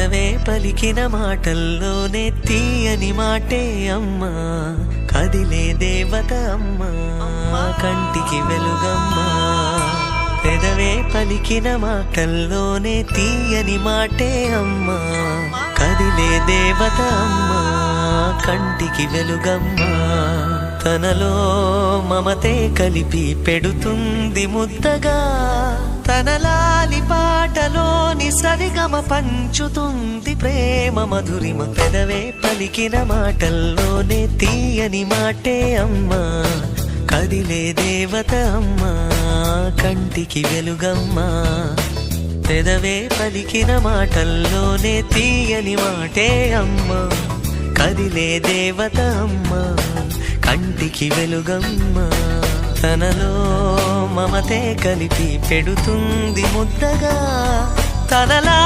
పెదవే పలికిన మాటల్లోనే తీయని మాటే అమ్మా, కదిలే దేవత అమ్మా, కంటికి వెలుగమ్మా. పెదవే పలికిన మాటల్లోనే తీయని మాటే అమ్మా, కదిలే దేవత అమ్మా, కంటికి వెలుగమ్మా. తనలో మమతే కలిపి పెడుతుంది ముద్దగా, తన లాలి పాటలోని సరిగమ పంచుతుంది ప్రేమ మధురిమ. పెదవే పలికిన మాటల్లోనే తీయని మాటే అమ్మా, కదిలే దేవత అమ్మా, కంటికి వెలుగమ్మా. పెదవే పలికిన మాటల్లోనే తీయని మాటే అమ్మా, కదిలే దేవత అమ్మా, కంటికి వెలుగమ్మా. తనలో మమతే కలిపి పెడుతుంది ముద్దగా, తనలా